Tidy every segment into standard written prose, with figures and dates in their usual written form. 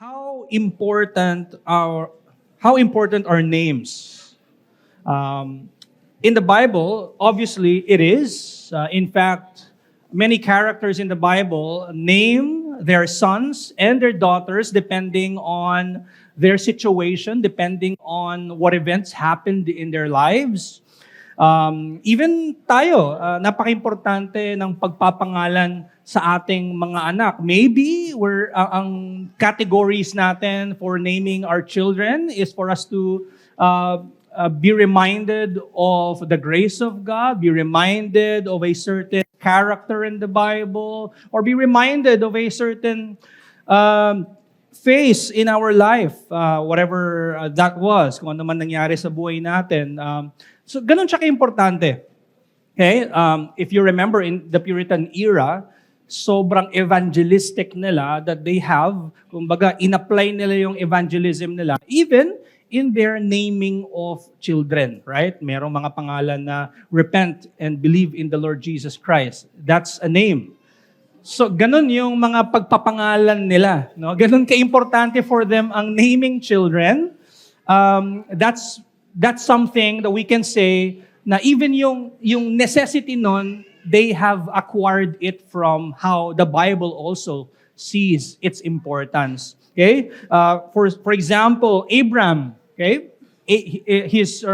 how important our how important are names? Um, in the Bible, obviously it is. In fact, many characters in the Bible name their sons and their daughters depending on their situation, depending on what events happened in their lives. Even tayo, napaka-importante ng pagpapangalan sa ating mga anak. Maybe ang categories natin for naming our children is for us to be reminded of the grace of God, be reminded of a certain character in the Bible, or be reminded of a certain phase in our life, whatever that was, kung ano man nangyari sa buhay natin. So, ganun siya ka-importante. Okay? If you remember in the Puritan era, sobrang evangelistic nila that they have. Kumbaga, in-apply nila yung evangelism nila, even in their naming of children, right? Merong mga pangalan na repent and believe in the Lord Jesus Christ. That's a name. So, ganun yung mga pagpapangalan nila. No? Ganun ka-importante for them ang naming children. That's something that we can say na even yung necessity nun, they have acquired it from how the Bible also sees its importance. Okay? For example, Abraham, okay? His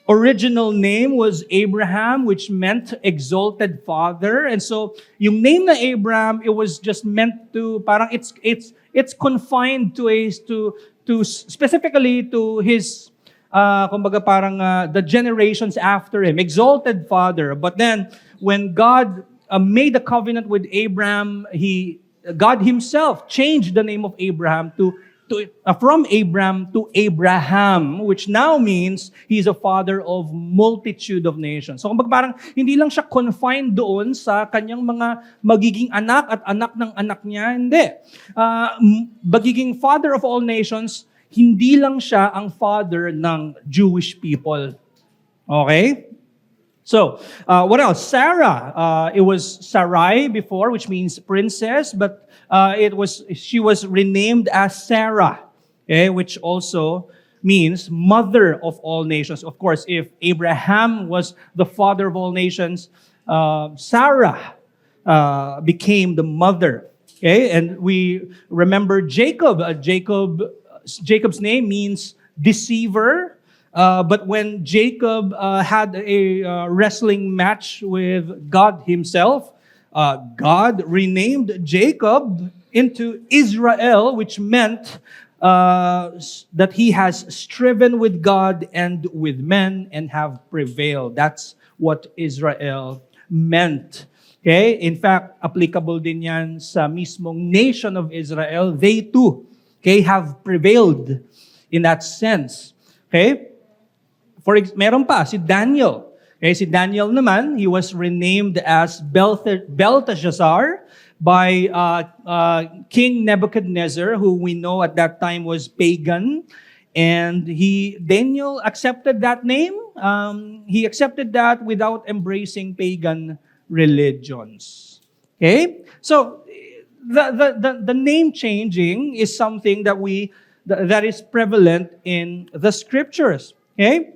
original name was Abraham, which meant exalted father. And so, yung name na Abraham, it was just meant to parang it's confined to specifically to his kumbaga parang the generations after him, exalted father. But then when God made a covenant with Abraham, God himself changed the name of Abraham from Abram to Abraham, which now means he's a father of multitude of nations. So kumbaga parang hindi lang siya confined doon sa kanyang mga magiging anak at anak ng anak niya. Hindi. Magiging father of all nations, hindi lang siya ang father ng Jewish people. Okay? So, what else? Sarah. It was Sarai before, which means princess, but she was renamed as Sarah, okay, which also means mother of all nations. Of course, if Abraham was the father of all nations, Sarah became the mother. Okay, and we remember Jacob. Jacob's name means deceiver. But when Jacob had a wrestling match with God himself, God renamed Jacob into Israel, which meant that he has striven with God and with men and have prevailed. That's what Israel meant. Okay? In fact, applicable din yan sa mismong nation of Israel. They too, okay, have prevailed in that sense. Okay? Meron pa, si Daniel. Okay, si Daniel naman, he was renamed as Belteshazzar by King Nebuchadnezzar, who we know at that time was pagan. And Daniel accepted that name. He accepted that without embracing pagan religions. Okay? So, the name changing is something that is prevalent in the scriptures. Okay?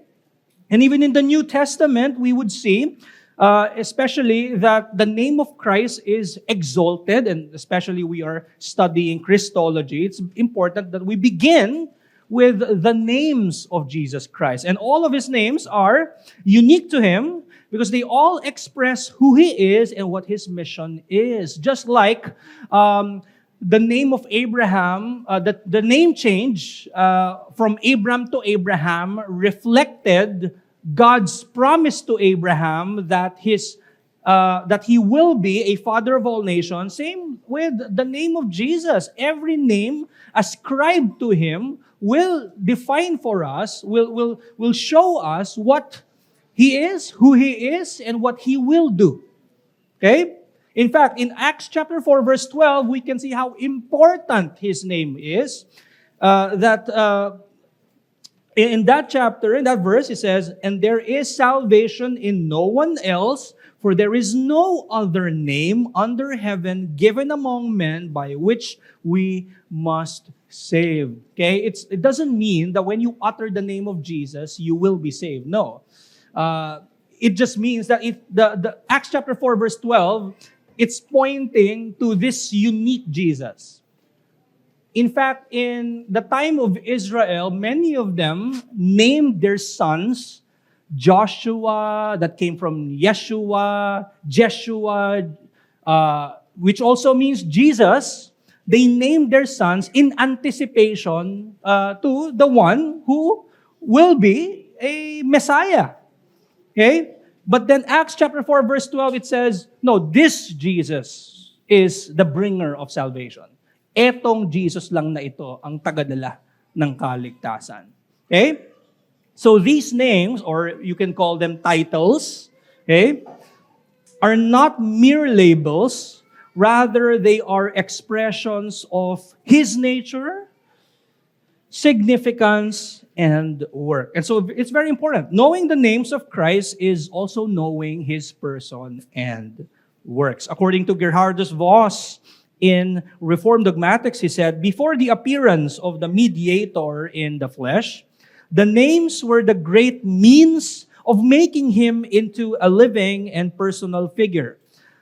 And even in the New Testament, we would see, especially that the name of Christ is exalted, and especially we are studying Christology, it's important that we begin with the names of Jesus Christ. And all of his names are unique to him because they all express who he is and what his mission is. Just like the name of Abraham, the name change from Abram to Abraham reflected God's promise to Abraham that he will be a father of all nations. Same with the name of Jesus. Every name ascribed to him will define for us, will show us what he is, who he is, and what he will do. Okay? In fact, in Acts chapter 4, verse 12, we can see how important his name is. In that chapter, in that verse, it says, "And there is salvation in no one else, for there is no other name under heaven given among men by which we must save." Okay? It doesn't mean that when you utter the name of Jesus, you will be saved. No. It just means that the Acts chapter 4, verse 12, it's pointing to this unique Jesus. In fact, in the time of Israel, many of them named their sons Joshua, that came from Yeshua, Jeshua, which also means Jesus. They named their sons in anticipation to the one who will be a Messiah. Okay? But then Acts chapter 4, verse 12, it says, no, this Jesus is the bringer of salvation. Etong Jesus lang na ito ang tagadala ng kaligtasan. Okay? So these names, or you can call them titles, okay, are not mere labels. Rather, they are expressions of His nature, significance, and work. And so it's very important. Knowing the names of Christ is also knowing His person and works. According to Gerhardus Voss, in Reformed Dogmatics, he said, before the appearance of the mediator in the flesh, the names were the great means of making Him into a living and personal figure.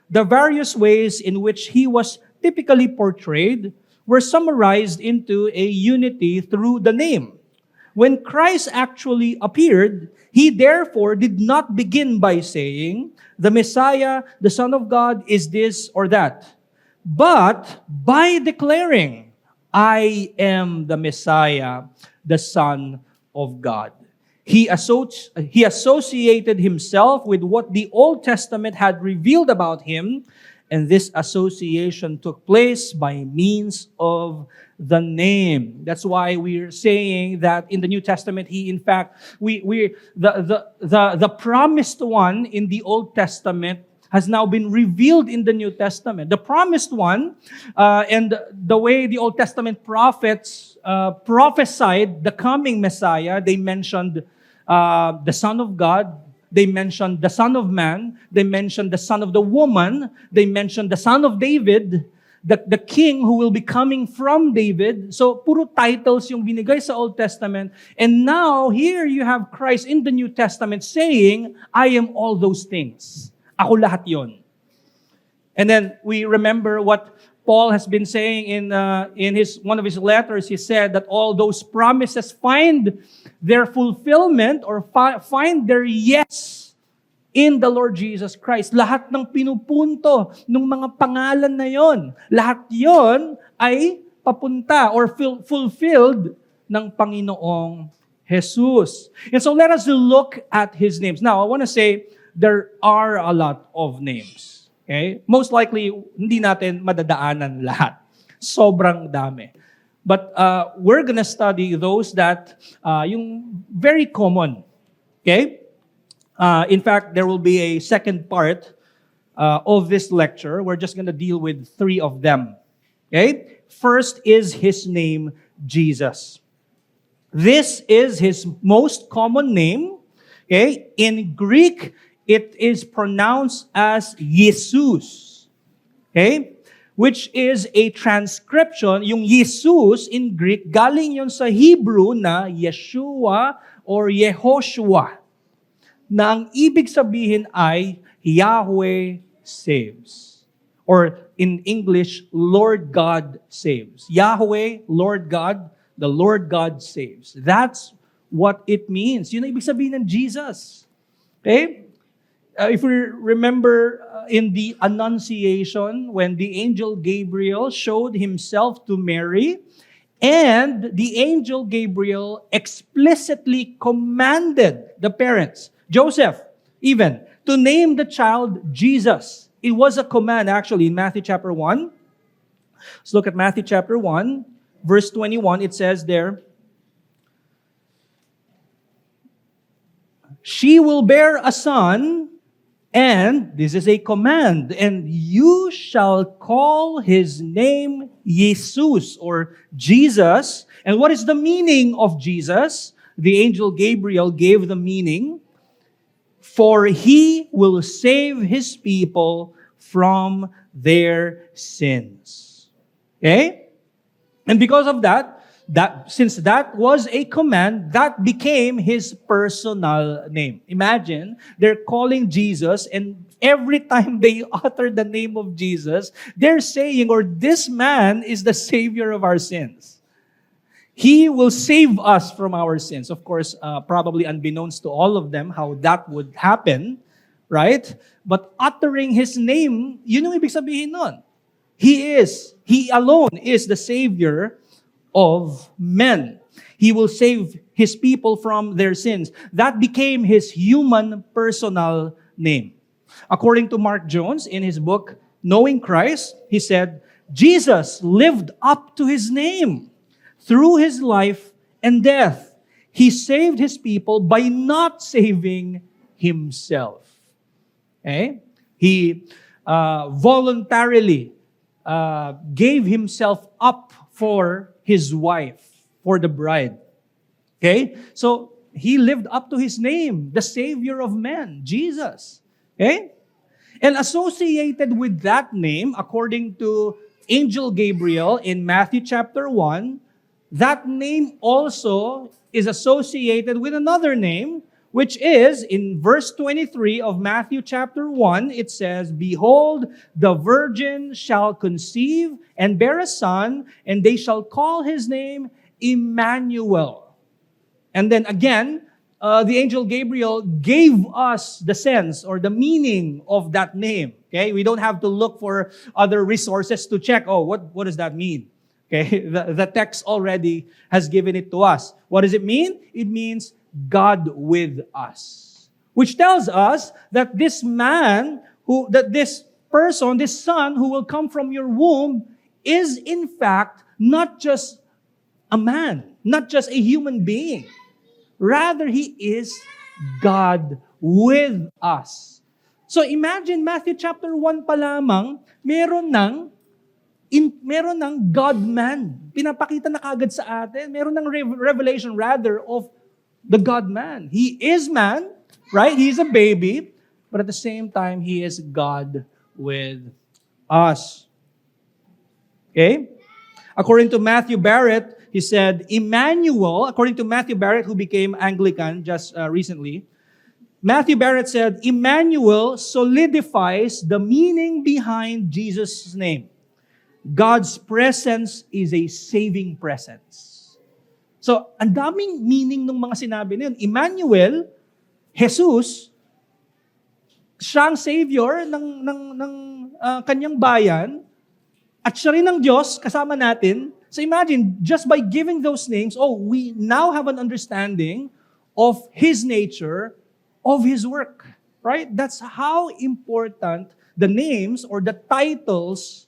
The various ways in which He was typically portrayed were summarized into a unity through the name. When Christ actually appeared, He therefore did not begin by saying, the Messiah, the Son of God, is this or that, but by declaring, I am the Messiah, the Son of God. He associated Himself with what the Old Testament had revealed about Him, and this association took place by means of the name. That's why we're saying that in the New Testament, He, in fact, the promised one in the Old Testament has now been revealed in the New Testament. The promised one, and the way the Old Testament prophets prophesied the coming Messiah, they mentioned the Son of God, they mentioned the Son of Man, they mentioned the Son of the woman, they mentioned the Son of David, the King who will be coming from David. So, puro titles yung binigay sa Old Testament. And now, here you have Christ in the New Testament saying, I am all those things. Ako lahat yon. And then we remember what Paul has been saying in one of his letters. He said that all those promises find their fulfillment or find their yes in the Lord Jesus Christ. Lahat ng pinupunto ng mga pangalan na yon, lahat yon ay papunta or fulfilled ng Panginoong Jesus. And so let us look at His names. Now, I want to say, there are a lot of names. Okay? Most likely, hindi natin madadaanan lahat. Sobrang dami. But we're gonna study those that, yung very common. Okay? In fact, there will be a second part of this lecture. We're just gonna deal with 3 of them. Okay? First is His name, Jesus. This is His most common name. Okay? In Greek, it is pronounced as Jesus. Okay? Which is a transcription. Yung Jesus in Greek, galing yon sa Hebrew na Yeshua or Yehoshua. Na ang ibig sabihin ay Yahweh saves. Or in English, Lord God saves. Yahweh, Lord God, the Lord God saves. That's what it means. Yun ang ibig sabihin ng Jesus. Okay? If we remember in the Annunciation, when the angel Gabriel showed himself to Mary, and the angel Gabriel explicitly commanded the parents, Joseph even, to name the child Jesus. It was a command actually in Matthew chapter 1. Let's look at Matthew chapter 1, verse 21. It says there, she will bear a son, and this is a command, and you shall call his name Jesus or Jesus. And what is the meaning of Jesus? the angel Gabriel gave the meaning, "For he will save his people from their sins." Okay? And because of that, since that was a command, that became his personal name. Imagine, they're calling Jesus, and every time they utter the name of Jesus, they're saying, or this man is the Savior of our sins. He will save us from our sins. Of course, probably unbeknownst to all of them how that would happen, right? But uttering his name, yun yung ibig sabihin nun. He alone is the Savior of men. He will save his people from their sins. That became his human personal name. According to Mark Jones, in his book, Knowing Christ, he said, Jesus lived up to his name. Through his life and death, he saved his people by not saving himself. Okay? He voluntarily gave himself up for his wife, for the bride. Okay? So, he lived up to his name, the Savior of men, Jesus. Okay? And associated with that name, according to Angel Gabriel in Matthew chapter 1, that name also is associated with another name, which is, in verse 23 of Matthew chapter 1, it says, "Behold, the virgin shall conceive and bear a son, and they shall call his name Emmanuel." And then again, the angel Gabriel gave us the sense or the meaning of that name. Okay, we don't have to look for other resources to check, what does that mean? Okay, the text already has given it to us. What does it mean? It means God with us. Which tells us that this man, this person, this son who will come from your womb is in fact not just a man, not just a human being. Rather, he is God with us. So imagine Matthew chapter 1 pa lamang, meron ng God-man. Pinapakita na kagad sa atin. Meron ng revelation rather of the God-man. He is man, right? He is a baby, but at the same time, he is God with us. Okay? According to Matthew Barrett, he said, Emmanuel, according to Matthew Barrett, who became Anglican just recently, Matthew Barrett said, Emmanuel solidifies the meaning behind Jesus' name. God's presence is a saving presence. So, ang daming meaning ng mga sinabi na yun. Emmanuel, Jesus, siyang Savior ng kanyang bayan, at siya rin ng Diyos, kasama natin. So imagine, just by giving those names, we now have an understanding of His nature, of His work. Right? That's how important the names or the titles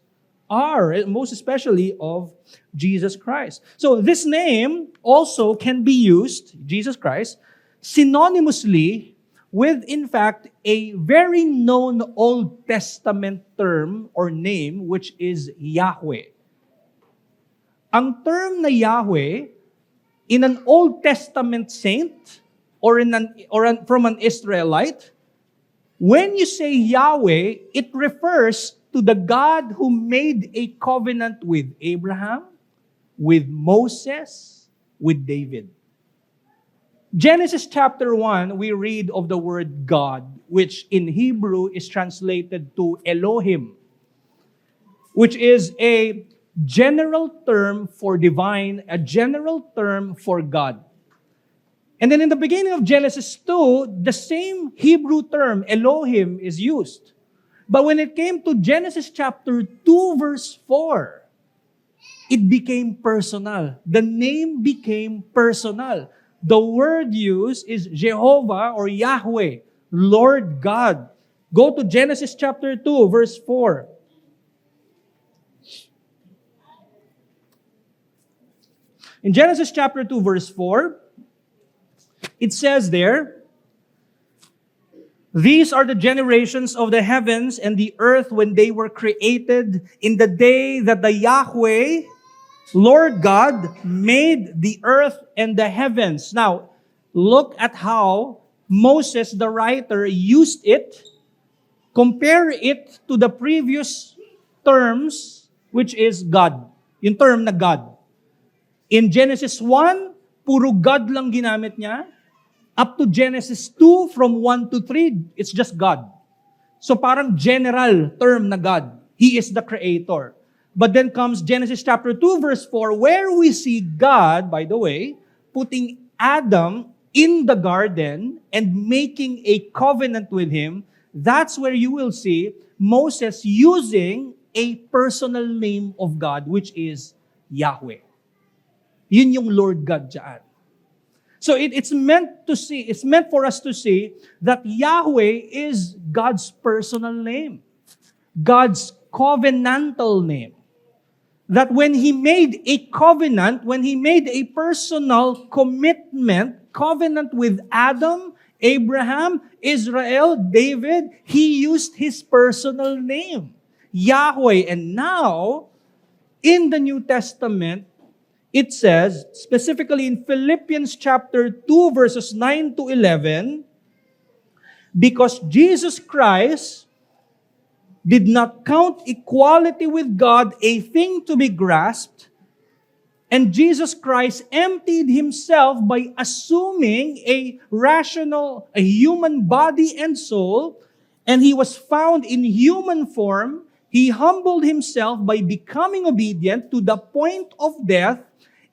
are, most especially of Jesus Christ. So this name also can be used, Jesus Christ, synonymously with, in fact, a very known Old Testament term or name, which is Yahweh. Ang term na Yahweh, in an Old Testament saint or from an Israelite, when you say Yahweh, it refers to the God who made a covenant with Abraham, with Moses, with David. Genesis chapter 1, we read of the word God, which in Hebrew is translated to Elohim, which is a general term for divine, a general term for God. And then in the beginning of Genesis 2, the same Hebrew term, Elohim, is used. But when it came to Genesis chapter 2, verse 4, it became personal. The name became personal. The word used is Jehovah or Yahweh, Lord God. Go to Genesis chapter 2, verse 4. In Genesis chapter 2, verse 4, it says there, "These are the generations of the heavens and the earth when they were created in the day that the Yahweh, Lord God, made the earth and the heavens." Now, look at how Moses, the writer, used it, compare it to the previous terms, which is God. Yung term na God. In Genesis 1, puro God lang ginamit niya. Up to Genesis 2, from 1 to 3, it's just God. So parang general term na God. He is the creator. But then comes Genesis chapter 2, verse 4, where we see God, by the way, putting Adam in the garden and making a covenant with him. That's where you will see Moses using a personal name of God, which is Yahweh. Yun yung Lord God dyan. So it's meant for us to see that Yahweh is God's personal name. God's covenantal name. That when He made a covenant, when He made a personal covenant with Adam, Abraham, Israel, David, He used His personal name, Yahweh. And now, in the New Testament, it says, specifically in Philippians chapter 2, verses 9 to 11, because Jesus Christ did not count equality with God a thing to be grasped, and Jesus Christ emptied Himself by assuming a human body and soul, and He was found in human form. He humbled Himself by becoming obedient to the point of death,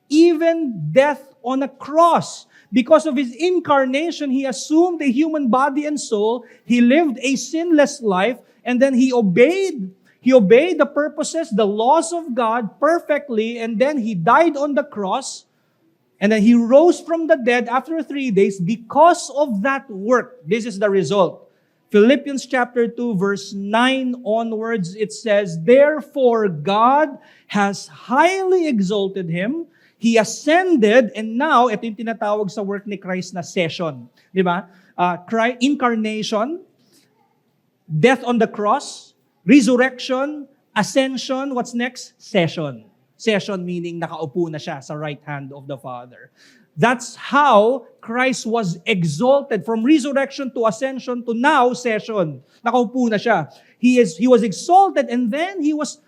even death on a cross. Because of His incarnation, He assumed a human body and soul. He lived a sinless life, and then He obeyed the purposes, the laws of God perfectly, and then He died on the cross, and then He rose from the dead after 3 days. Because of that work, this is the result. Philippians chapter 2, verse 9 onwards, it says, therefore God has highly exalted Him, He ascended, and now, ito yung tinatawag sa work ni Christ na session. Di ba? Incarnation, death on the cross, resurrection, ascension, what's next? Session. Session meaning nakaupo na siya sa right hand of the Father. That's how Christ was exalted from resurrection to ascension to now session. Nakaupo na siya. He was exalted, and then He was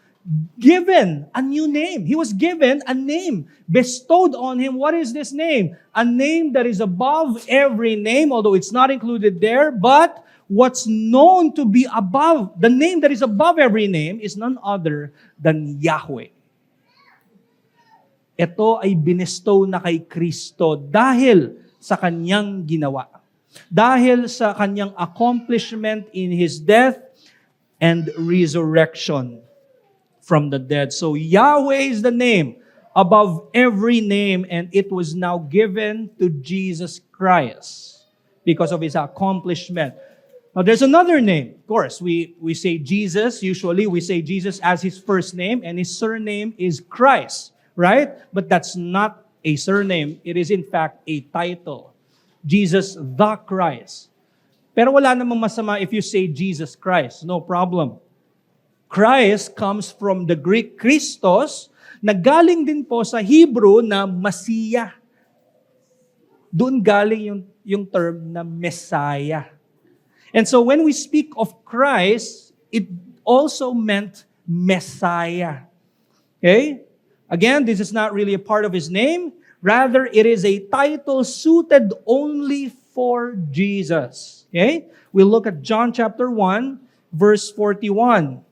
given a new name. He was given a name bestowed on Him. What is this name? A name that is above every name, although it's not included there, but what's known to be above, the name that is above every name is none other than Yahweh. Ito ay binestow na kay Kristo dahil sa Kanyang ginawa. Dahil sa Kanyang accomplishment in His death and resurrection from the dead. So Yahweh is the name above every name, and it was now given to Jesus Christ because of His accomplishment. Now there's another name. Of course, we say Jesus. Usually we say Jesus as His first name, and His surname is Christ, right? But that's not a surname. It is in fact a title. Jesus the Christ. Pero wala namang masama if you say Jesus Christ. No problem. Christ comes from the Greek Christos, na galing din po sa Hebrew na Masiya. Doon galing yung term na Messiah. And so when we speak of Christ, it also meant Messiah. Okay? Again, this is not really a part of His name. Rather, it is a title suited only for Jesus. Okay? We'll look at John chapter 1, verse 41.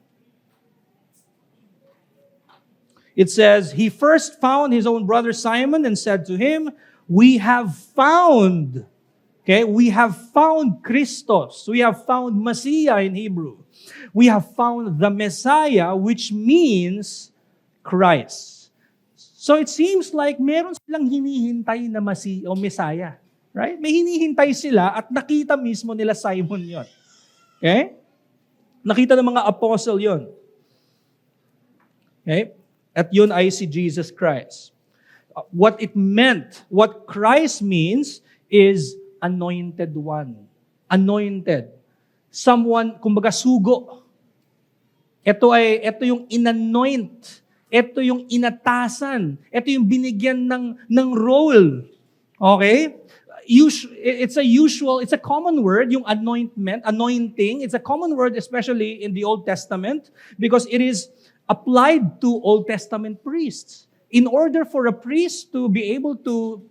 It says, He first found His own brother Simon and said to him, we have found Christos. We have found Messiah in Hebrew. We have found the Messiah, which means Christ. So it seems like meron silang hinihintay na Messiah. Right? May hinihintay sila at nakita mismo nila Simon yon. Okay? Nakita ng mga apostle yon. Okay? At yun ay si Jesus Christ. What it meant, what Christ means is anointed one. Anointed. Someone, kumbaga sugo. Ito yung inanoint. Ito yung inatasan. Ito yung binigyan ng role. Okay? it's a common word, yung anointing. It's a common word, especially in the Old Testament, because it is applied to Old Testament priests. In order for a priest to be able to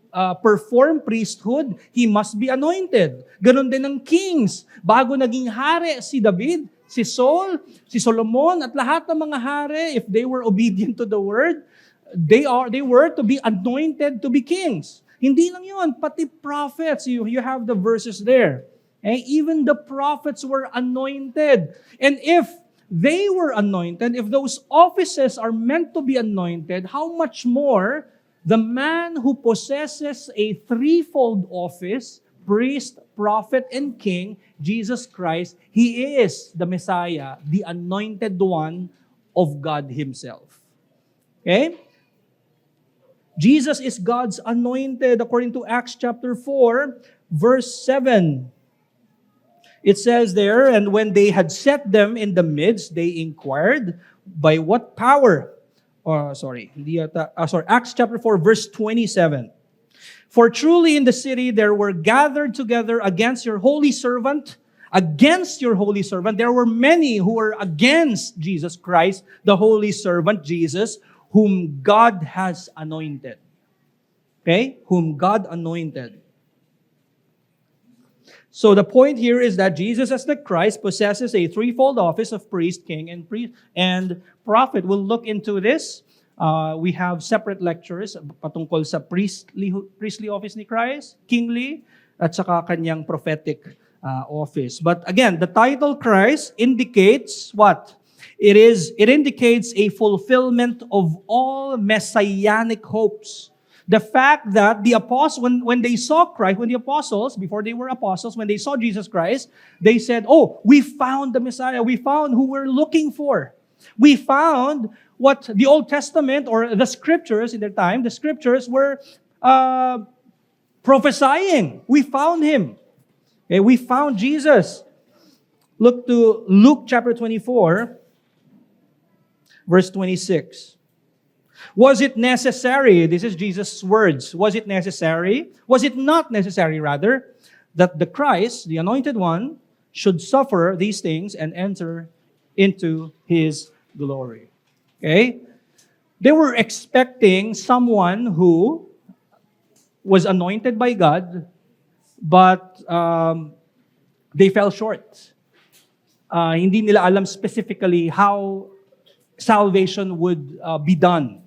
perform priesthood, he must be anointed. Ganon din ng kings. Bago naging hari si David, si Saul, si Solomon, at lahat ng mga hari, if they were obedient to the word, they were to be anointed to be kings. Hindi lang yun, pati prophets, you have the verses there. Even the prophets were anointed. And if they were anointed, if those offices are meant to be anointed, how much more the man who possesses a threefold office, priest, prophet, and king, Jesus Christ, He is the Messiah, the anointed one of God Himself. Okay? Jesus is God's anointed according to Acts chapter 4, verse 7. It says there, and when they had set them in the midst, they inquired, by what power? Acts chapter 4, verse 27. For truly in the city there were gathered together against your holy servant. There were many who were against Jesus Christ, the holy servant Jesus, whom God has anointed. Okay? Whom God anointed. So the point here is that Jesus as the Christ possesses a threefold office of priest, king, and prophet. We'll look into this. We have separate lectures patungkol sa priestly office ni Christ, kingly, at saka kanyang prophetic office. But again, the title Christ indicates what? It indicates a fulfillment of all messianic hopes. The fact that the apostles, when they saw Christ, when the apostles, before they were apostles, when they saw Jesus Christ, they said, oh, we found the Messiah. We found who we're looking for. We found what the Old Testament or the scriptures in their time, the scriptures were prophesying. We found Him. Okay, we found Jesus. Look to Luke chapter 24, verse 26. Was it necessary, this is Jesus' words, was it not necessary, rather, that the Christ, the Anointed One, should suffer these things and enter into His glory? Okay? They were expecting someone who was anointed by God, but they fell short. Hindi nila alam specifically how salvation would be done.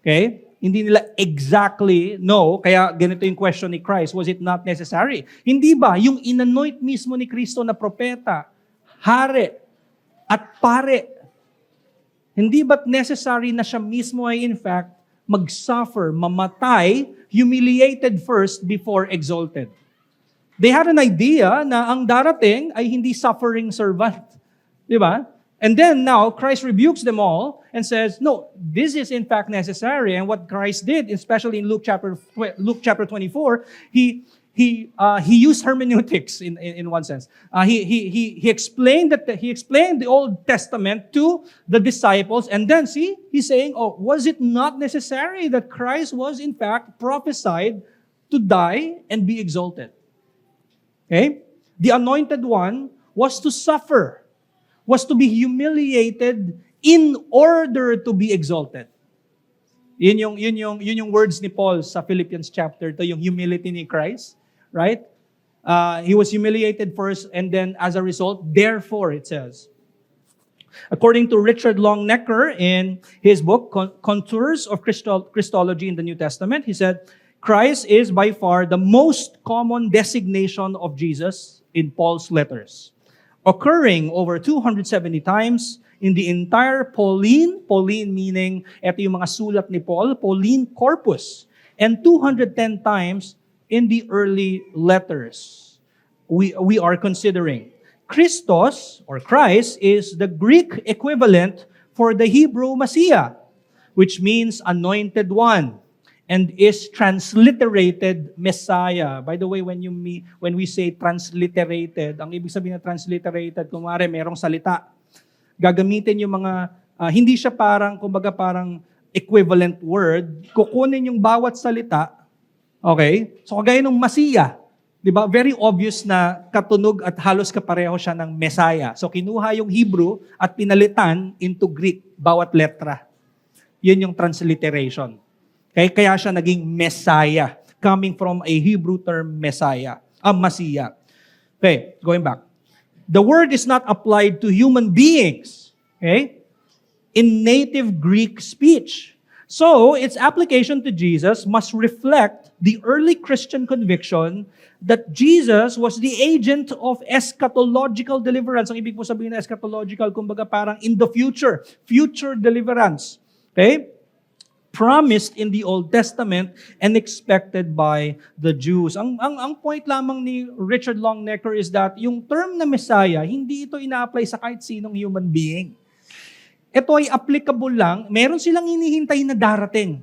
Okay? Hindi nila exactly know, kaya ganito yung question ni Christ, was it not necessary? Hindi ba yung inanoint mismo ni Kristo na propeta, hari, at pare, hindi ba't necessary na siya mismo ay in fact mag-suffer, mamatay, humiliated first before exalted? They had an idea na ang darating ay hindi suffering servant. Di ba? And then now, Christ rebukes them all and says, no, this is in fact necessary. And what Christ did, especially in Luke chapter 24, he used hermeneutics in one sense. He explained the Old Testament to the disciples, and then see, he's saying, oh, was it not necessary that Christ was in fact prophesied to die and be exalted? Okay? The Anointed One was to suffer, was to be humiliated in order to be exalted. Yun yung words ni Paul sa Philippians chapter 2, yung humility ni Christ, right? He was humiliated first, and then as a result, therefore, it says. According to Richard Longnecker in his book, Contours of Christology in the New Testament, he said, Christ is by far the most common designation of Jesus in Paul's letters, occurring over 270 times in the entire Pauline meaning, ito yung mga sulat ni Paul, Pauline corpus, and 210 times in the early letters we are considering. Christos, or Christ, is the Greek equivalent for the Hebrew Messiah, which means anointed one, and is transliterated Messiah. By the way, when we say transliterated, ang ibig sabihin na transliterated, kumare merong salita, gagamitin yung mga, hindi siya parang equivalent word, kukunin yung bawat salita, okay? So kagaya ng Masiya, Di ba? Very obvious na katunog at halos kapareho siya ng Messiah. So kinuha yung Hebrew at pinalitan into Greek, bawat letra. Yun yung transliteration. Okay? Kaya siya naging Messiah, coming from a Hebrew term Messiah, Masiya. Okay, going back. The word is not applied to human beings, okay, in native Greek speech. So, its application to Jesus must reflect the early Christian conviction that Jesus was the agent of eschatological deliverance. Ang ibig po sabihin na eschatological, kumbaga parang in the future deliverance. Okay? Promised in the Old Testament and expected by the Jews. Ang point lamang ni Richard Longnecker is that yung term na Messiah, hindi ito ina-apply sa kahit sinong human being. Ito ay applicable lang, meron silang hinihintay na darating.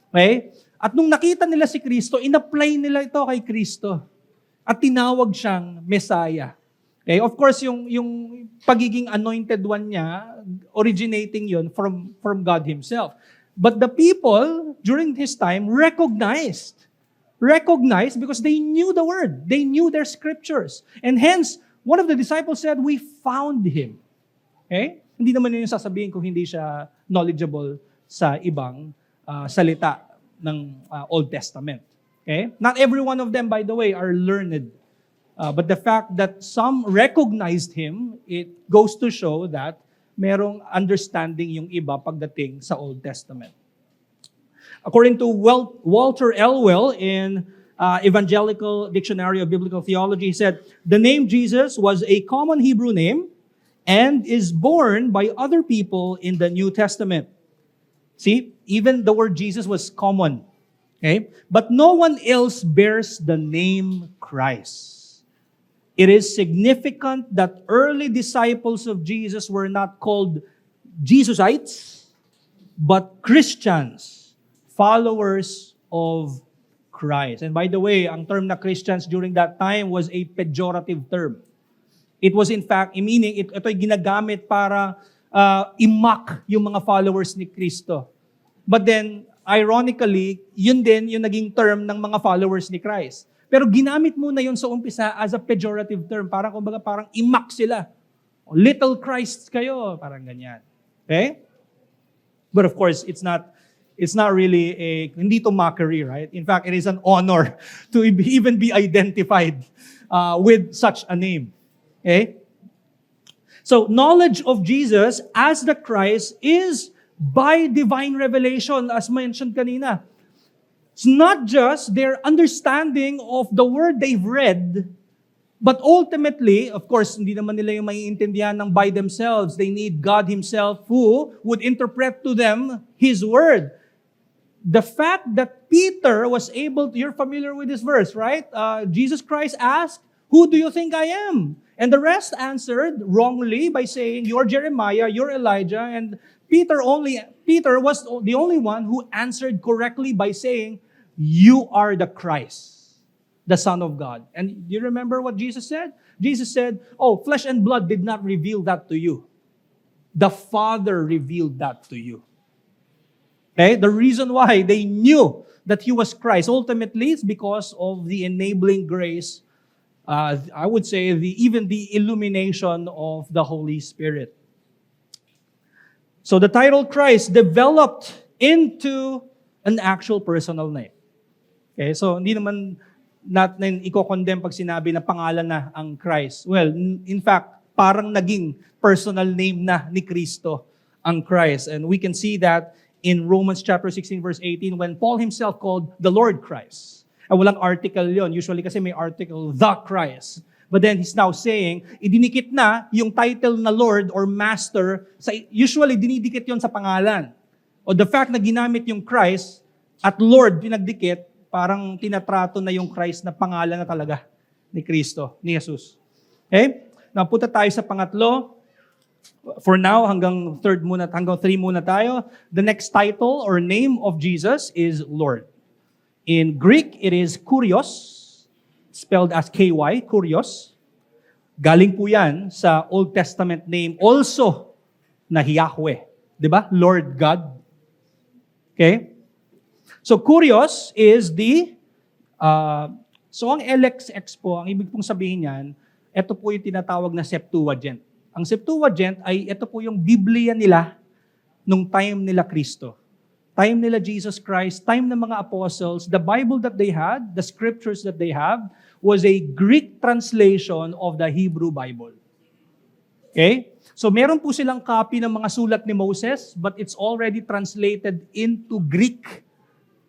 Okay? At nung nakita nila si Kristo, in-apply nila ito kay Kristo. At tinawag siyang Messiah. Okay? Of course, yung pagiging anointed one niya, originating yon from God Himself. But the people, during His time, recognized because they knew the Word. They knew their scriptures. And hence, one of the disciples said, "We found Him." Okay? Hindi naman yun sasabihin kung hindi siya knowledgeable sa ibang salita ng Old Testament. Okay? Not every one of them, by the way, are learned. But the fact that some recognized Him, it goes to show that merong understanding yung iba pagdating sa Old Testament. According to Walter Elwell in Evangelical Dictionary of Biblical Theology, he said, "The name Jesus was a common Hebrew name and is borne by other people in the New Testament." See, even the word Jesus was common. Okay? But no one else bears the name Christ. It is significant that early disciples of Jesus were not called Jesusites, but Christians, followers of Christ. And by the way, ang term na Christians during that time was a pejorative term. It was in fact, meaning, ito'y ginagamit para i-mock yung mga followers ni Kristo. But then, ironically, yun din yung naging term ng mga followers ni Christ. Pero ginamit muna yun sa umpisa as a pejorative term. Parang, kumbaga, parang i-mock sila. Little Christ kayo. Parang ganyan. Okay? But of course, it's not really hindi to mockery, right? In fact, it is an honor to even be identified with such a name. Okay? So, knowledge of Jesus as the Christ is by divine revelation, as mentioned kanina. It's not just their understanding of the word they've read, but ultimately, of course, hindi naman nila yung maiintindihan ng by themselves. They need God Himself who would interpret to them His word. The fact that Peter was able to, you're familiar with this verse, right? Jesus Christ asked, "Who do you think I am?" And the rest answered wrongly by saying, "You're Jeremiah, you're Elijah." And Peter was the only one who answered correctly by saying, "You are the Christ, the Son of God." And you remember what Jesus said? Jesus said, "Oh, flesh and blood did not reveal that to you. The Father revealed that to you." Okay? The reason why they knew that He was Christ ultimately is because of the enabling grace, I would say even the illumination of the Holy Spirit. So the title Christ developed into an actual personal name. Okay, so hindi naman natin i-condemn pag sinabi na pangalan na ang Christ. Well, in fact, parang naging personal name na ni Kristo ang Christ. And we can see that in Romans chapter 16 verse 18 when Paul himself called the Lord Christ. Walang article yon. Usually kasi may article, the Christ. But then he's now saying, idinikit na yung title na Lord or Master, usually dinidikit yon sa pangalan. O the fact na ginamit yung Christ at Lord pinagdikit, parang tinatrato na yung Christ na pangalan na talaga ni Kristo, ni Jesus. Okay? Napunta tayo sa pangatlo. For now, hanggang 3 muna tayo. The next title or name of Jesus is Lord. In Greek, it is Kurios, spelled as K-Y, Kurios. Galing po yan sa Old Testament name also na Yahweh. Diba? Lord God. Okay? So, Kurios is the So ang LXX po, ang ibig pong sabihin niyan, ito po yung tinatawag na Septuagint. Ang Septuagint ay ito po yung Biblia nila nung time nila Kristo. Time nila Jesus Christ, time ng mga apostles, the Bible that they had, the scriptures that they have, was a Greek translation of the Hebrew Bible. Okay? So meron po silang copy ng mga sulat ni Moses, but it's already translated into Greek.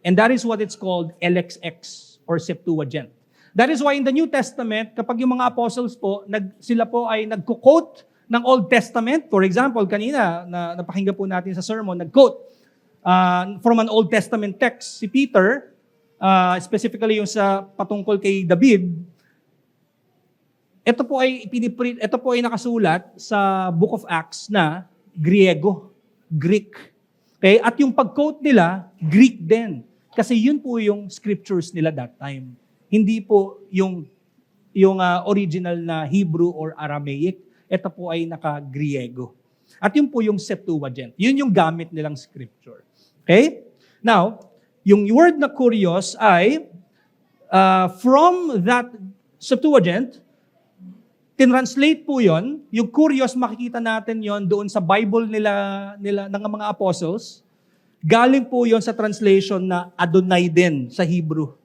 And that is what it's called LXX or Septuagint. That is why in the New Testament, kapag yung mga apostles po, sila po ay nagko-quote ng Old Testament. For example, kanina, napakinggan po natin sa sermon, nag-quote from an Old Testament text. Si Peter, specifically yung sa patungkol kay David, ito po ay nakasulat sa Book of Acts na Griego, Greek. Okay? At yung pag-quote nila, Greek din. Kasi yun po yung scriptures nila that time. Hindi po yung original na Hebrew or Aramaic. Ito po ay naka-Griego. At yun po yung Septuagint. Yun yung gamit nilang scripture. Okay? Now, yung word na kurios ay from that Septuagint, tinranslate po yon. Yung kurios, makikita natin yon doon sa Bible nila ng mga apostles. Galing po yon sa translation na Adonai din sa Hebrew.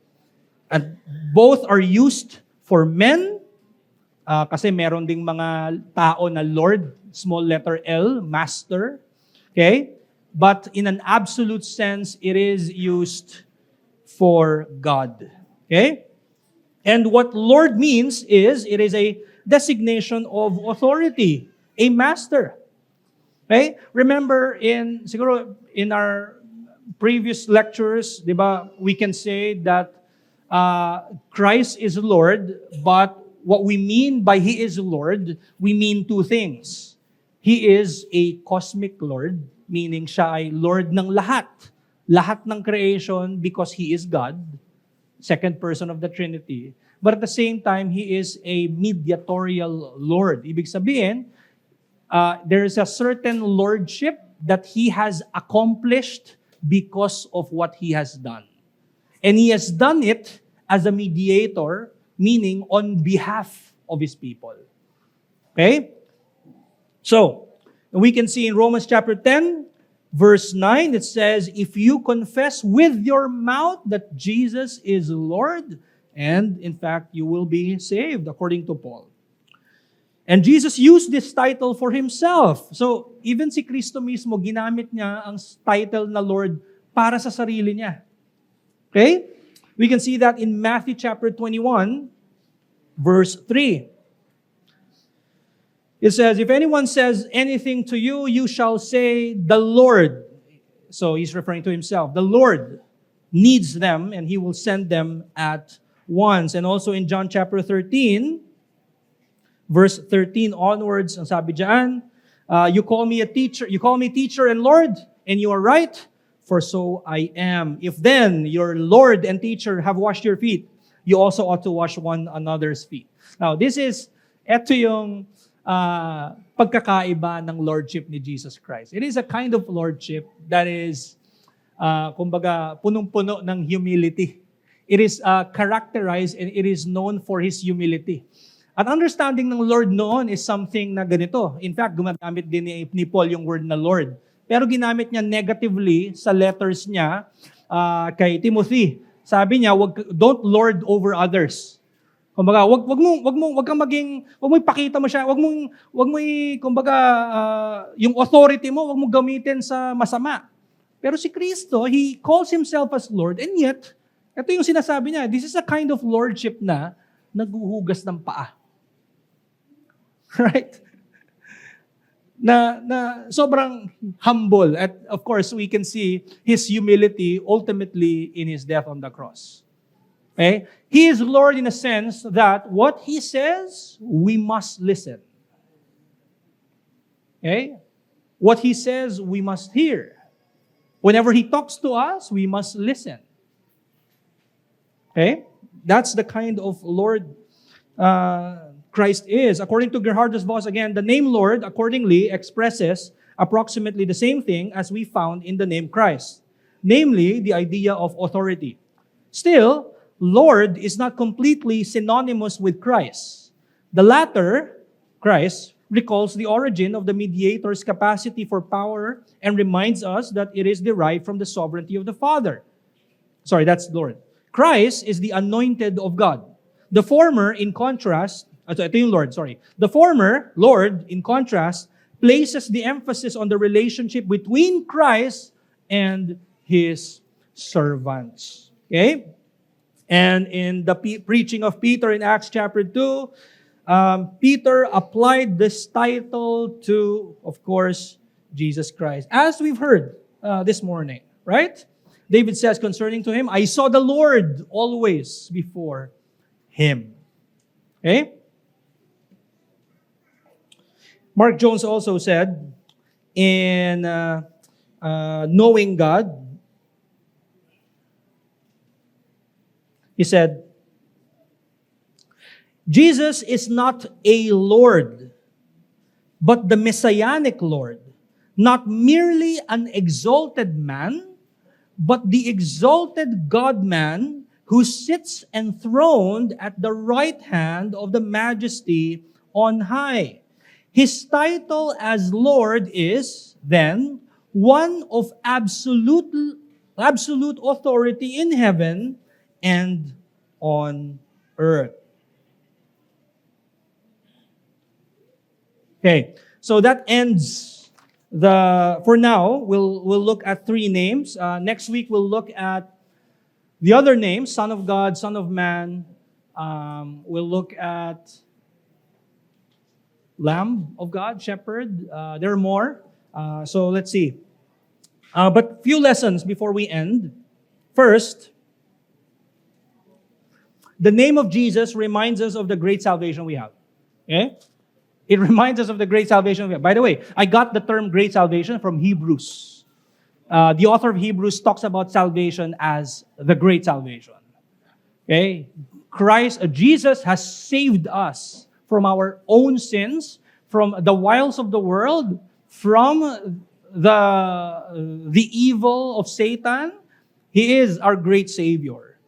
And both are used for men, kasi meron ding mga tao na Lord, small letter L, Master. Okay? But in an absolute sense, it is used for God. Okay? And what Lord means is, it is a designation of authority, a master. Okay? Remember, siguro in our previous lectures, di ba, we can say that Christ is Lord, but what we mean by He is Lord, we mean two things. He is a cosmic Lord, meaning siya ay Lord ng lahat. Lahat ng creation because He is God, second person of the Trinity. But at the same time, He is a mediatorial Lord. Ibig sabihin, there is a certain lordship that He has accomplished because of what He has done. And He has done it as a mediator, meaning on behalf of His people. Okay? So, we can see in Romans chapter 10, verse 9, it says, if you confess with your mouth that Jesus is Lord, and in fact, you will be saved, according to Paul. And Jesus used this title for Himself. So, even si Kristo mismo, ginamit niya ang title na Lord para sa sarili niya. Okay? We can see that in Matthew chapter 21, verse 3. It says, if anyone says anything to you, you shall say, the Lord. So, He's referring to Himself. The Lord needs them, and He will send them at once. And also in John chapter 13, verse 13 onwards, ang sabi diyan, you call me teacher and Lord, and you are right, for so I am. If then your Lord and teacher have washed your feet, you also ought to wash one another's feet. Now, ito yung pagkakaiba ng lordship ni Jesus Christ. It is a kind of lordship that is, kumbaga, punong-puno ng humility. It is characterized and it is known for His humility. At understanding ng Lord noon is something na ganito. In fact, gumagamit din ni Paul yung word na Lord. Pero ginamit niya negatively sa letters niya kay Timothy. Sabi niya, don't lord over others. Kumbaga, wag mo ipakita mo siya, wag mo kumbaga yung authority mo, wag mo gamitin sa masama. Pero si Kristo, He calls Himself as Lord, and yet ito yung sinasabi niya, this is a kind of lordship na naghuhugas ng paa. Right? Na sobrang humble. At of course, we can see His humility ultimately in His death on the cross. Okay? He is Lord in a sense that what He says, we must listen. Okay? What He says, we must hear. Whenever He talks to us, we must listen. Okay? That's the kind of Lord Christ is. According to Gerhardus Voss, again, the name Lord accordingly expresses approximately the same thing as we found in the name Christ. Namely, the idea of authority. Still, Lord is not completely synonymous with Christ. The latter, Christ, recalls the origin of the mediator's capacity for power and reminds us that it is derived from the sovereignty of the Father. Sorry, that's Lord. Christ is the anointed of God. The former, in contrast, ito yung Lord, sorry. The former, Lord, in contrast, places the emphasis on the relationship between Christ and His servants. Okay? And in the preaching of Peter in Acts chapter 2, Peter applied this title to, of course, Jesus Christ. As we've heard this morning, right? David says concerning to him, I saw the Lord always before him. Okay? Mark Jones also said, in Knowing God, he said, Jesus is not a Lord, but the Messianic Lord, not merely an exalted man, but the exalted God-man who sits enthroned at the right hand of the Majesty on high. His title as Lord is, then, one of absolute authority in heaven and on earth. Okay, so that ends for now, we'll look at three names. Next week, we'll look at the other names, Son of God, Son of Man. We'll look at Lamb of God, Shepherd. There are more. So let's see. But few lessons before we end. First, the name of Jesus reminds us of the great salvation we have. Okay? It reminds us of the great salvation we have. By the way, I got the term great salvation from Hebrews. The author of Hebrews talks about salvation as the great salvation. Okay? Jesus has saved us from our own sins, from the wiles of the world, from the evil of Satan. He is our great Savior.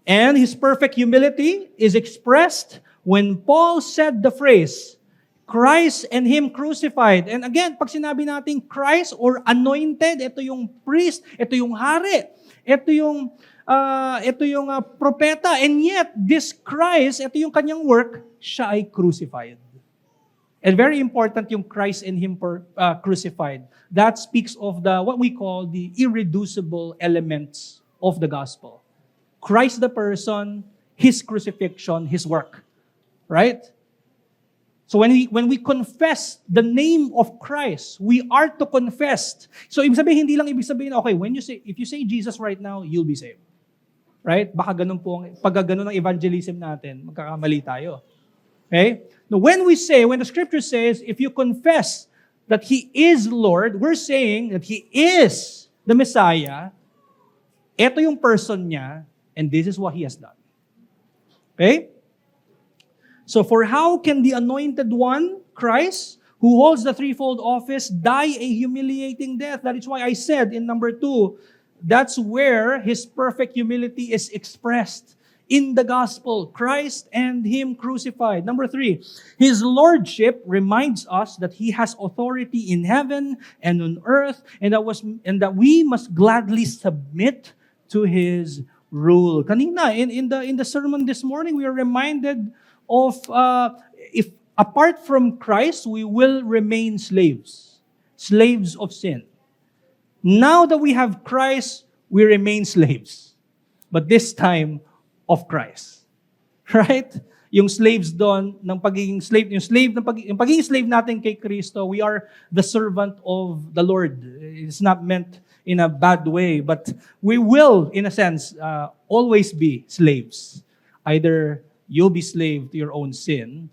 And His perfect humility is expressed when Paul said the phrase, Christ and Him crucified. And again, pag sinabi natin Christ or anointed, ito yung priest, ito yung hari, ito yung propeta. And yet, this Christ, ito yung kanyang work, siya ay crucified. And very important yung Christ and Him crucified. That speaks of what we call the irreducible elements of the gospel. Christ the person, His crucifixion, His work. Right? So when we confess the name of Christ, we are to confess. So ibig sabihin, okay, if you say Jesus right now, you'll be saved. Right? Baka ganun po, pag ganun ang evangelism natin, magkakamali tayo. Okay? Now when the scripture says, if you confess that He is Lord, we're saying that He is the Messiah, ito yung person niya, and this is what He has done. Okay? So for how can the anointed one, Christ, who holds the threefold office, die a humiliating death? That is why I said in number 2, that's where His perfect humility is expressed in the gospel, Christ and Him crucified. Number 3, His lordship reminds us that He has authority in heaven and on earth, and that we must gladly submit to His rule. Kanina, in the sermon this morning, we are reminded of if apart from Christ, we will remain slaves of sin. Now that we have Christ, we remain slaves. But this time, of Christ. Right? Yung slaves doon, ng pagiging slave, yung pagiging slave natin kay Kristo, we are the servant of the Lord. It's not meant in a bad way, but we will, in a sense, always be slaves. Either you'll be slave to your own sin,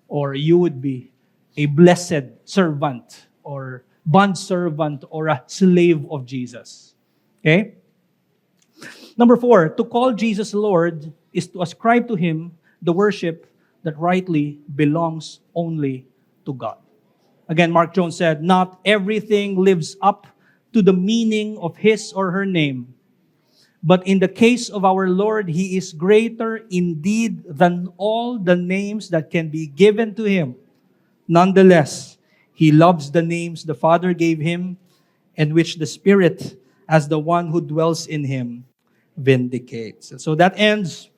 or you would be a blessed servant, or bond servant, or a slave of Jesus. Okay? Number 4, to call Jesus Lord is to ascribe to Him the worship that rightly belongs only to God. Again, Mark Jones said, not everything lives up to the meaning of his or her name, But in the case of our Lord, He is greater indeed than all the names that can be given to Him. Nonetheless, He loves the names the Father gave Him, and which the Spirit, as the one who dwells in Him, vindicates. And so that ends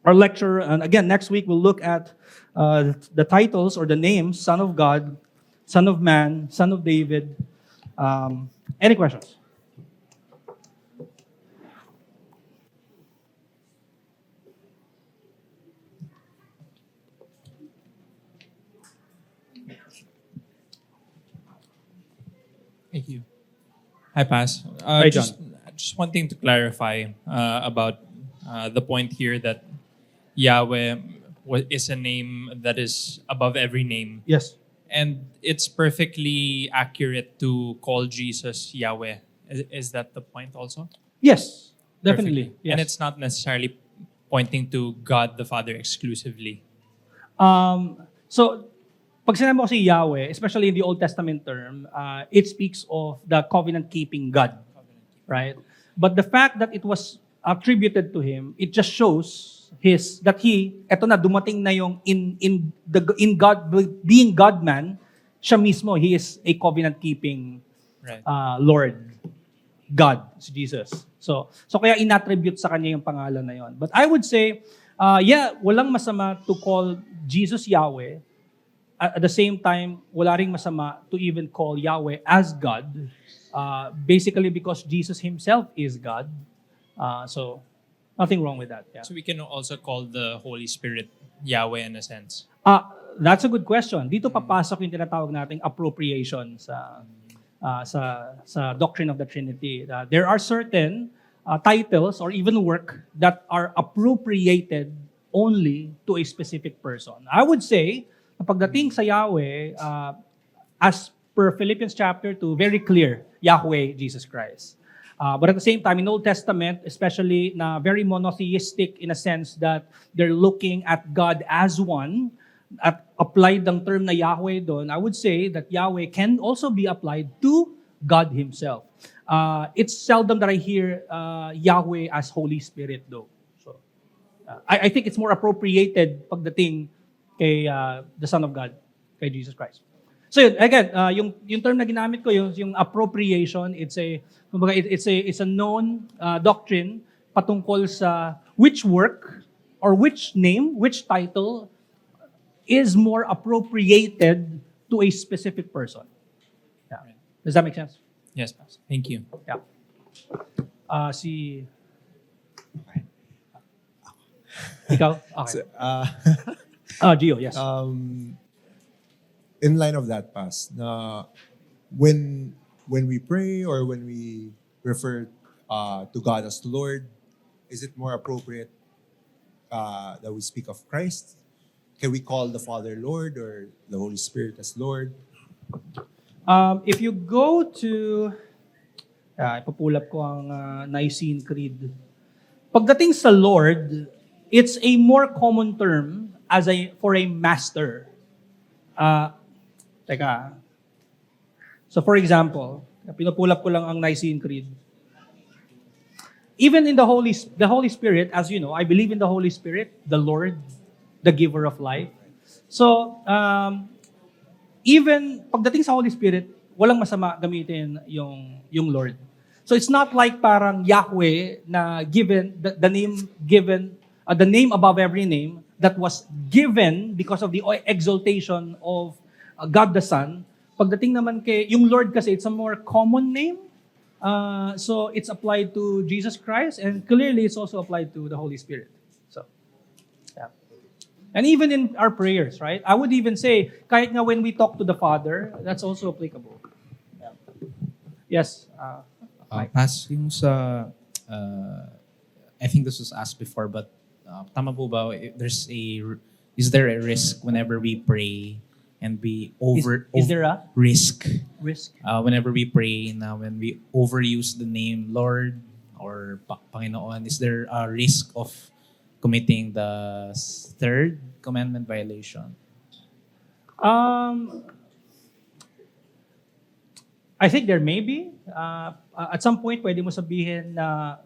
our lecture. And again, next week we'll look at the titles or the names: Son of God, Son of Man, Son of David. Any questions? Thank you. Hi, Pas. Hi, John. Just one thing to clarify about the point here that Yahweh is a name that is above every name. Yes. And it's perfectly accurate to call Jesus Yahweh. Is that the point also? Yes, definitely. Perfectly. Yes. And it's not necessarily pointing to God the Father exclusively. So, pag sinabi mo kasi Yahweh, especially in the Old Testament term, it speaks of the covenant-keeping God, right? But the fact that it was attributed to Him, it just shows eto na, dumating na yung in God, being God-man, siya mismo, He is a covenant-keeping Right. Lord, God, si Jesus. So kaya inattribute sa Kanya yung pangalan na yon. But I would say, walang masama to call Jesus Yahweh. At the same time, wala ring masama to even call Yahweh as God. Basically because Jesus Himself is God. So, nothing wrong with that. Yeah. So we can also call the Holy Spirit Yahweh in a sense. That's a good question. Dito papasok yung tinatawag nating appropriation sa doctrine of the Trinity. There are certain titles or even work that are appropriated only to a specific person. I would say, pagdating sa Yahweh, as per Philippians chapter 2, very clear, Yahweh, Jesus Christ. But at the same time, in Old Testament, especially na very monotheistic in a sense that they're looking at God as one, at applied ang term na Yahweh doon, I would say that Yahweh can also be applied to God Himself. It's seldom that I hear Yahweh as Holy Spirit though. So, I think it's more appropriated pagdating kay the Son of God, kay Jesus Christ. So yun, again, yung term na ginamit ko, yung appropriation, it's a known doctrine patungkol sa which work or which name, which title is more appropriated to a specific person. Yeah. Does that make sense? Yes, Pastor. Thank you. Yeah. Ikaw? Okay. Gio, yes. In line of that, Pas, na when we pray or when we refer to God as Lord, is it more appropriate that we speak of Christ? Can we call the Father Lord or the Holy Spirit as Lord? If you go to, ipapulap ko ang Nicene Creed. Pagdating sa Lord, it's a more common term for a master. So for example, pinupulap ko lang ang Nicene Creed. Even in the Holy Spirit, as you know, I believe in the Holy Spirit, the Lord, the giver of life. So, even pagdating sa Holy Spirit, walang masama gamitin yung Lord. So it's not like parang Yahweh na given the name given the name above every name that was given because of the exaltation of God the Son. Pagdating naman kay yung Lord kasi it's a more common name. So it's applied to Jesus Christ and clearly it's also applied to the Holy Spirit. So yeah. And even in our prayers, right? I would even say kahit nga when we talk to the Father, that's also applicable. Yeah. Yes. Pas, yung sa, I think this was asked before, but tama po ba, is there a risk whenever we pray and we Is there a risk risk? whenever we pray na when we overuse the name Lord or Panginoon, is there a risk of committing the third commandment violation? I think there may be. At some point, pwede mo sabihin na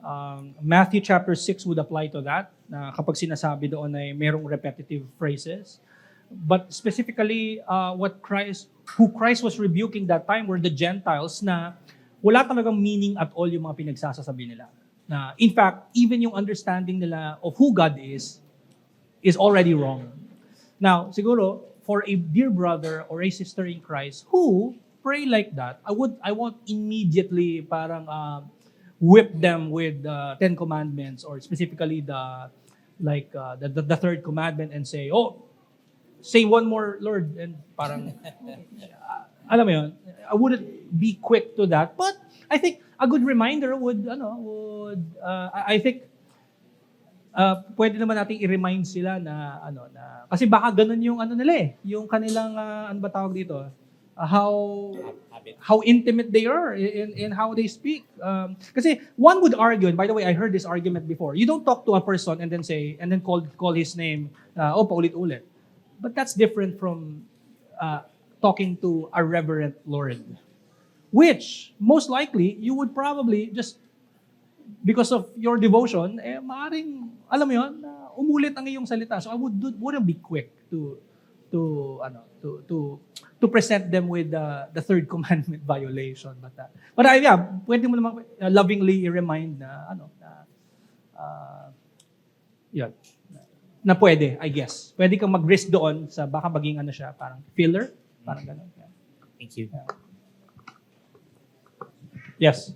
Matthew chapter 6 would apply to that, na kapag sinasabi doon ay merong repetitive phrases. But specifically, who Christ was rebuking that time were the Gentiles na wala talagang meaning at all yung mga pinagsasasabi nila. Na, in fact, even yung understanding nila of who God is already wrong. Now, siguro, for a dear brother or a sister in Christ who pray like that, I won't immediately parang whip them with the Ten Commandments or specifically the third commandment and say, oh, say one more, Lord, and parang alam mo yun, I wouldn't be quick to that, but I think a good reminder I think pwede naman nating i-remind sila na kasi baka ganun yung nila yung kanilang ano ba tawag dito? How intimate they are in how they speak. Kasi one would argue, and by the way, I heard this argument before. You don't talk to a person and then call his name, paulit-ulit. But that's different from talking to a reverent Lord, which most likely you would probably just because of your devotion, maaring alam mo yun, umulit ang iyong salita. So I wouldn't be quick to present them with the third commandment violation. But pwede mo naman lovingly remind na pwede, I guess. Pwede kang mag-risk doon sa baka maging siya, parang filler, parang gano'n. Yeah. Thank you. Yes.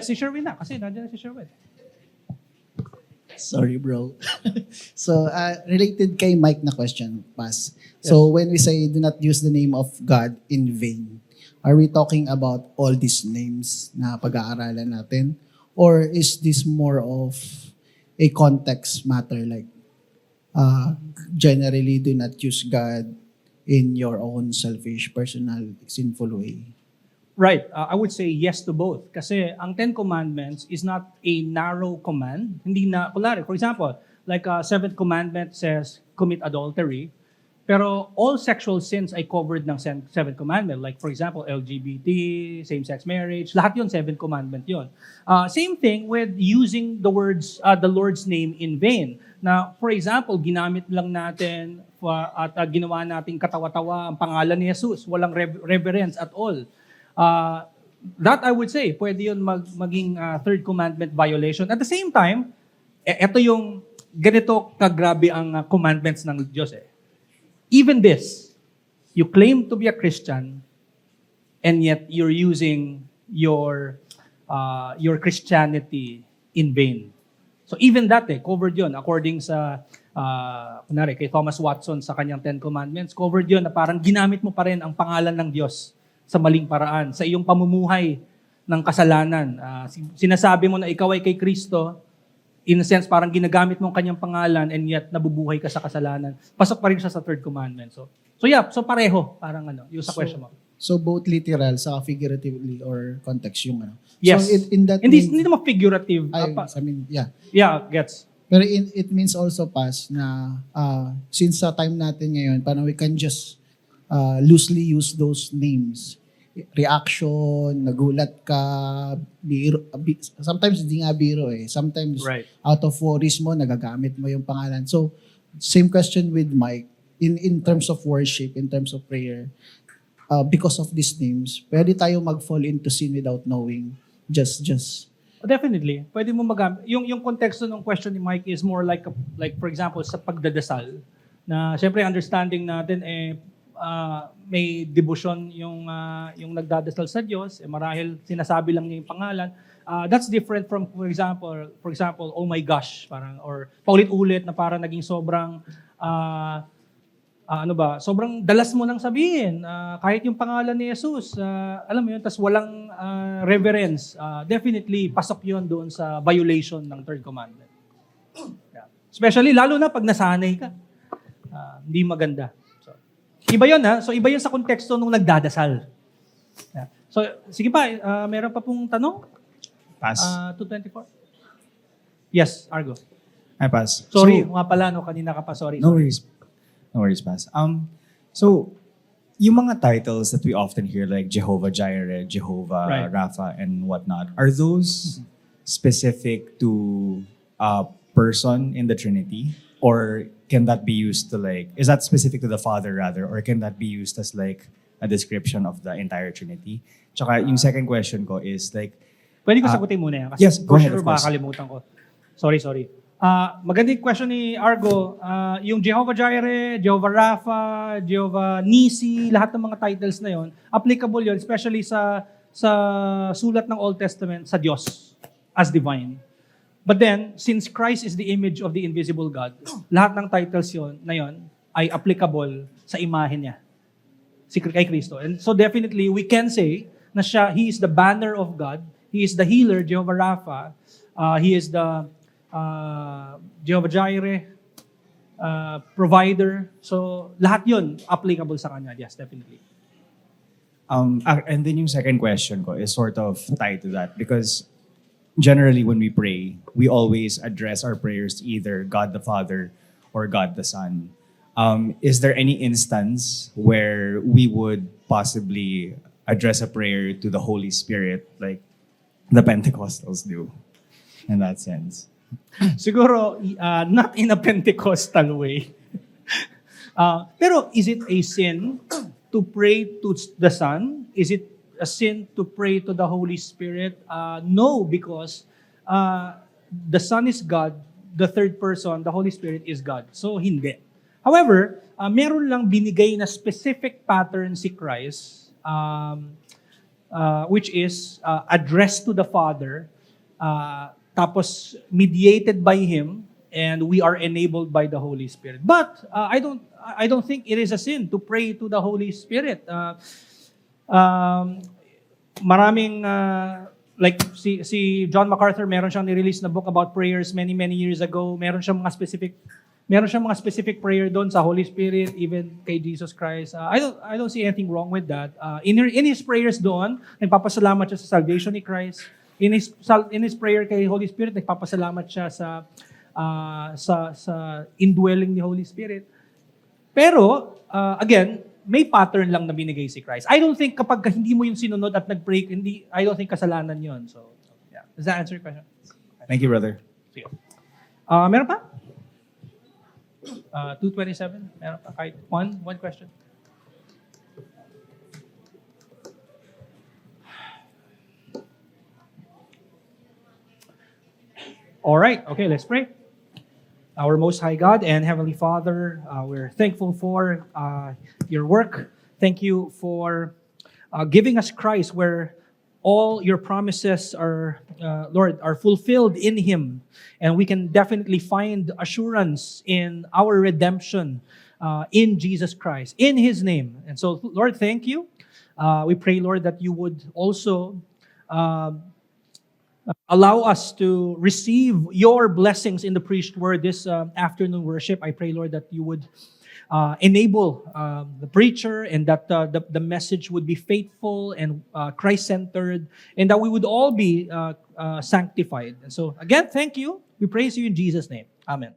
Si Sherwin na, kasi nandiyan na si Sherwin. Sorry, bro. So, related kay Mike na question, Pas. So, when we say do not use the name of God in vain, are we talking about all these names na pag-aaralan natin? Or is this more of a context matter, like generally do not use God in your own selfish, personal, sinful way? Right. I would say yes to both. Kasi ang Ten Commandments is not a narrow command. Hindi na, for example, like seventh commandment says, commit adultery. Pero all sexual sins ay covered ng seventh commandment. Like for example, LGBT, same-sex marriage, lahat yun, seventh commandment yun. Same thing with using the Lord's name in vain. Na for example, ginamit lang natin at ginawa nating katawa-tawa ang pangalan ni Jesus. Walang reverence at all. That I would say, pwede yun maging third commandment violation. At the same time, ito yung ganito kagrabe ang commandments ng Diyos eh. Even this, you claim to be a Christian and yet you're using your Christianity in vain. So even that covered yun according sa kay Thomas Watson sa kanyang Ten Commandments, covered yun na parang ginamit mo pa rin ang pangalan ng Diyos sa maling paraan, sa iyong pamumuhay ng kasalanan. Sinasabi mo na ikaw ay kay Kristo, in a sense, parang ginagamit mo ang kanyang pangalan and yet nabubuhay ka sa kasalanan. Pasok pa rin siya sa third commandment. So pareho, parang yung sa question mo. So both literal, sa figuratively or context yung Yes. So in that Hindi naman figurative. I mean, yeah. Yeah, gets. Pero it means also, Pas, na since sa time natin ngayon, parang we can just loosely use those names. Reaction, nagulat ka, biro, sometimes hindi nga biro Sometimes Right. out of worries mo, nagagamit mo yung pangalan. So, same question with Mike. In terms of worship, in terms of prayer, because of these names, pwede tayo mag-fall into sin without knowing. Just Definitely. Pwede mo magamit. Yung konteksto ng question ni Mike is more like for example, sa pagdadasal, na syempre understanding natin may devotion yung nagdadasal sa Diyos, marahil sinasabi lang niya yung pangalan. That's different from for example, oh my gosh, parang or paulit-ulit na parang naging sobrang sobrang dalas mo nang sabihin. Kahit yung pangalan ni Jesus, alam mo yun, tas walang reverence. Definitely, pasok yun doon sa violation ng third commandment. Yeah. Especially, lalo na pag nasanay ka. Hindi maganda. So, iba yun So, iba yun sa konteksto nung nagdadasal. Yeah. So, sige pa, meron pa pong tanong? Pass. 224? Yes, Argo. Hi, Pass. Sorry, So, nga pala, kanina ka pa, sorry. no worries. No worries, Pass. So, yung mga titles that we often hear like Jehovah Jireh, Jehovah Right. Rapha, and whatnot, are those specific to a person in the Trinity? Or can that be used to like, is that specific to the Father rather? Or can that be used as like a description of the entire Trinity? Tsaka yung second question ko is like, Pwede ko sagutin muna yan. Kasi yes, go for ahead, sure of course. makakalimutan ko. Sorry. Magandang question ni Argo. Yung Jehovah Jireh, Jehovah Rapha, Jehovah Nisi, lahat ng mga titles na yon, applicable yon, especially sa sulat ng Old Testament sa Diyos as divine. But then, since Christ is the image of the invisible God, lahat ng titles na yon ay applicable sa imahe niya, kay Kristo. And so definitely, we can say na He is the banner of God, He is the healer, Jehovah Rapha, He is the Jehovah Jireh, provider. So, lahat yun applicable sa Kanya. Yes, definitely. and then yung second question ko is sort of tied to that because generally when we pray, we always address our prayers to either God the Father or God the Son. Is there any instance where we would possibly address a prayer to the Holy Spirit like the Pentecostals do in that sense? Siguro, not in a Pentecostal way. Pero is it a sin to pray to the Son? Is it a sin to pray to the Holy Spirit? No, because the Son is God, the third person, the Holy Spirit is God. So, hindi. However, meron lang binigay na specific pattern si Christ, which is addressed to the Father, tapos mediated by Him, and we are enabled by the Holy Spirit. But I don't think it is a sin to pray to the Holy Spirit. Maraming like si John MacArthur, meron siyang ni-release na book about prayers many years ago. Meron siyang mga specific prayer doon sa Holy Spirit, even kay Jesus Christ. I don't see anything wrong with that. In his prayers doon, nagpapasalamat siya sa salvation ni Christ. In his prayer kay Holy Spirit, nagpapasalamat siya sa indwelling ni Holy Spirit. Pero, again, may pattern lang na binigay si Christ. I don't think kapag hindi mo yung sinunod at nag-pray, I don't think kasalanan yun. So, yeah. Does that answer your question? Thank you, brother. Sige. Meron pa? 227? Meron pa? Kahit one question? All right. Okay, let's pray. Our Most High God and Heavenly Father, we're thankful for your work. Thank you for giving us Christ, where all your promises are, Lord, are fulfilled in Him. And we can definitely find assurance in our redemption in Jesus Christ, in His name. And so, Lord, thank you. We pray, Lord, that you would also allow us to receive your blessings in the preached word this afternoon worship. I pray, Lord, that you would enable the preacher and that the message would be faithful and Christ-centered, and that we would all be sanctified. And so, again, thank you. We praise you in Jesus' name. Amen.